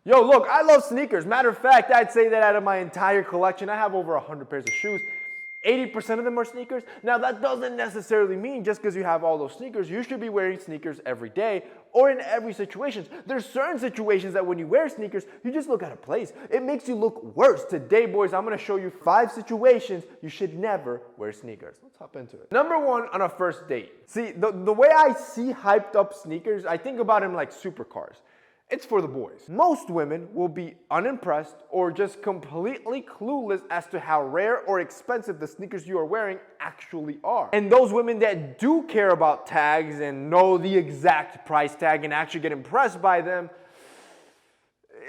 Yo, look, I love sneakers. Matter of fact, I'd say that out of my entire collection, I have over 100 pairs of shoes. 80% of them are sneakers. Now, that doesn't necessarily mean just because you have all those sneakers, you should be wearing sneakers every day or in every situation. There's certain situations that when you wear sneakers, you just look out of place. It makes you look worse. Today, boys, I'm going to show you 5 situations you should never wear sneakers. Let's hop into it. Number 1, on a first date. See, the way I see hyped up sneakers, I think about them like supercars. It's for the boys. Most women will be unimpressed or just completely clueless as to how rare or expensive the sneakers you are wearing actually are. And those women that do care about tags and know the exact price tag and actually get impressed by them,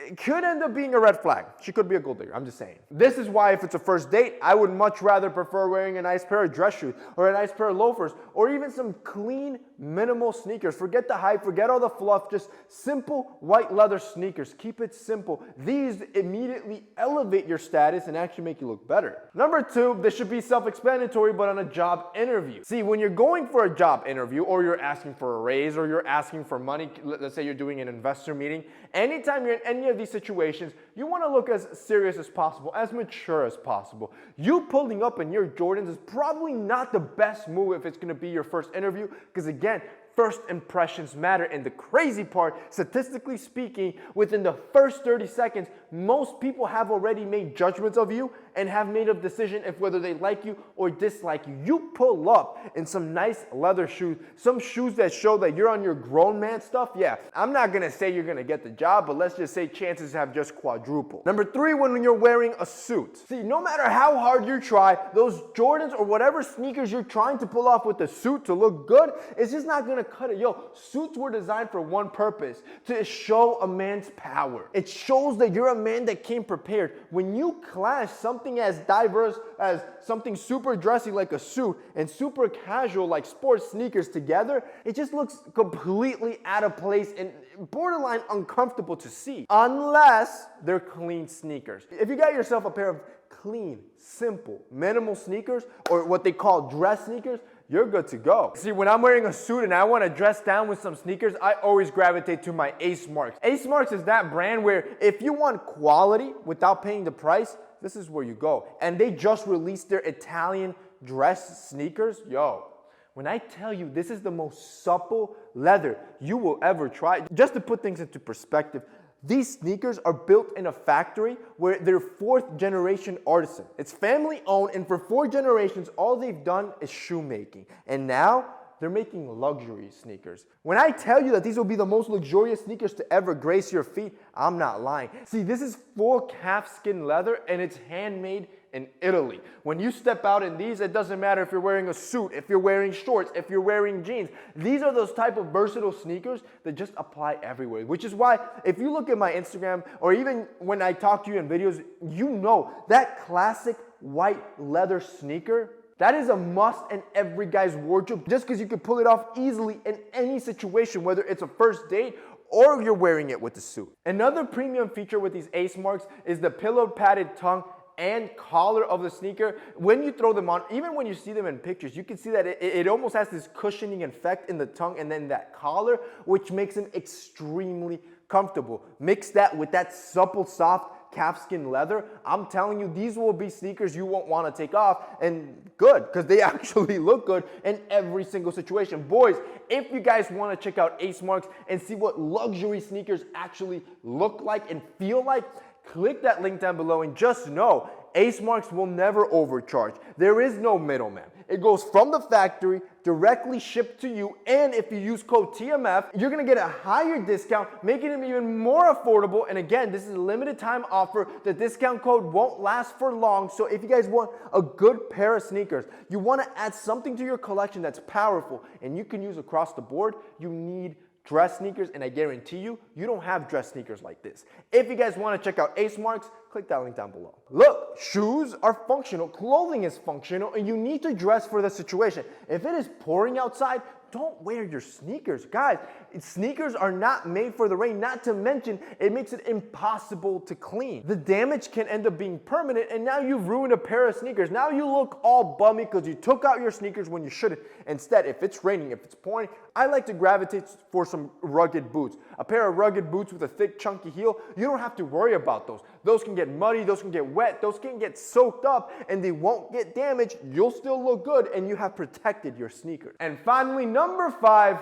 it could end up being a red flag. She could be a gold digger, I'm just saying. This is why if it's a first date, I would much rather prefer wearing a nice pair of dress shoes or a nice pair of loafers or even some clean, minimal sneakers. Forget the hype, forget all the fluff, just simple white leather sneakers. Keep it simple. These immediately elevate your status and actually make you look better. Number 2, this should be self-explanatory, but on a job interview. See, when you're going for a job interview or you're asking for a raise or you're asking for money, let's say you're doing an investor meeting, anytime you're in any of these situations, you want to look as serious as possible, as mature as possible. You pulling up in your Jordans is probably not the best move if it's going to be your first interview, because again, first impressions matter. And the crazy part, statistically speaking, within the first 30 seconds, most people have already made judgments of you and have made a decision if whether they like you or dislike you. You pull up in some nice leather shoes, some shoes that show that you're on your grown man stuff. Yeah, I'm not gonna say you're gonna get the job, but let's just say chances have just quadrupled. Number 3, when you're wearing a suit. See, no matter how hard you try, those Jordans or whatever sneakers you're trying to pull off with the suit to look good, it's just not gonna cut it. Yo, suits were designed for one purpose, to show a man's power. It shows that you're a man that came prepared. When you clash something as diverse as something super dressy like a suit and super casual like sports sneakers together, it just looks completely out of place and borderline uncomfortable to see, unless they're clean sneakers. If you got yourself a pair of clean, simple, minimal sneakers, or what they call dress sneakers, you're good to go. See, when I'm wearing a suit and I want to dress down with some sneakers, I always gravitate to my Ace Marks. Ace Marks is that brand where if you want quality without paying the price, this is where you go. And they just released their Italian dress sneakers. Yo, when I tell you this is the most supple leather you will ever try, just to put things into perspective, these sneakers are built in a factory where they're 4th generation artisan. It's family owned, and for 4 generations, all they've done is shoemaking. And now they're making luxury sneakers. When I tell you that these will be the most luxurious sneakers to ever grace your feet, I'm not lying. See, this is full calfskin leather and it's handmade in Italy. When you step out in these, it doesn't matter if you're wearing a suit, if you're wearing shorts, if you're wearing jeans. These are those type of versatile sneakers that just apply everywhere, which is why if you look at my Instagram or even when I talk to you in videos, you know that classic white leather sneaker, that is a must in every guy's wardrobe just because you can pull it off easily in any situation, whether it's a first date or you're wearing it with the suit. Another premium feature with these Ace Marks is the pillow padded tongue and collar of the sneaker. When you throw them on, even when you see them in pictures, you can see that it almost has this cushioning effect in the tongue and then that collar, which makes them extremely comfortable. Mix that with that supple, soft calfskin leather. I'm telling you, these will be sneakers you won't want to take off, and good, because they actually look good in every single situation. Boys, if you guys want to check out Ace Marks and see what luxury sneakers actually look like and feel like, click that link down below and just know Ace Marks will never overcharge. There is no middleman. It goes from the factory, directly shipped to you, and if you use code TMF, you're gonna get a higher discount, making them even more affordable. And again, this is a limited time offer. The discount code won't last for long, so if you guys want a good pair of sneakers, you wanna add something to your collection that's powerful and you can use across the board, you need dress sneakers, and I guarantee you, you don't have dress sneakers like this. If you guys want to check out Ace Marks, click that link down below. Look, shoes are functional, clothing is functional, and you need to dress for the situation. If it is pouring outside, don't wear your sneakers. Guys, sneakers are not made for the rain, not to mention it makes it impossible to clean. The damage can end up being permanent, and now you've ruined a pair of sneakers. Now you look all bummy because you took out your sneakers when you shouldn't. Instead, if it's raining, if it's pouring, I like to gravitate for some rugged boots. A pair of rugged boots with a thick, chunky heel, you don't have to worry about those. Those can get muddy, those can get wet, those can get soaked up, and they won't get damaged. You'll still look good, and you have protected your sneakers. And finally, number 5,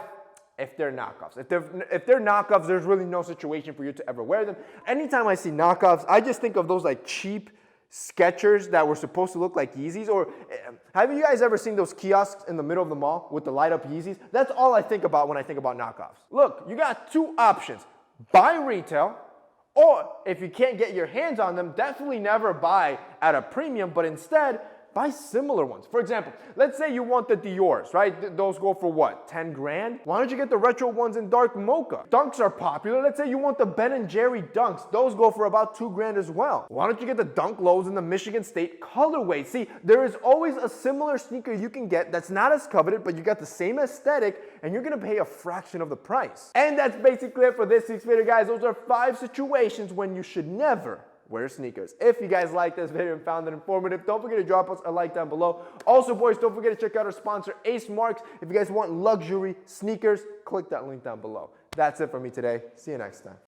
if they're knockoffs. If they're knockoffs, there's really no situation for you to ever wear them. Anytime I see knockoffs, I just think of those like cheap Skechers that were supposed to look like Yeezys. Or have you guys ever seen those kiosks in the middle of the mall with the light up Yeezys? That's all I think about when I think about knockoffs. Look, you got 2 options. Buy retail, or if you can't get your hands on them, definitely never buy at a premium, but instead buy similar ones. For example, let's say you want the Youres, right? Those go for what, 10 grand? Why don't you get the retro ones in dark mocha? Dunks are popular. Let's say you want the Ben & Jerry Dunks. Those go for about 2 grand as well. Why don't you get the Dunk Lows in the Michigan State colorway? See, there is always a similar sneaker you can get that's not as coveted, but you got the same aesthetic, and you're gonna pay a fraction of the price. And that's basically it for this week's video, guys. Those are 5 situations when you should never wear sneakers. If you guys liked this video and found it informative, don't forget to drop us a like down below. Also, boys, don't forget to check out our sponsor, Ace Marks. If you guys want luxury sneakers, click that link down below. That's it for me today. See you next time.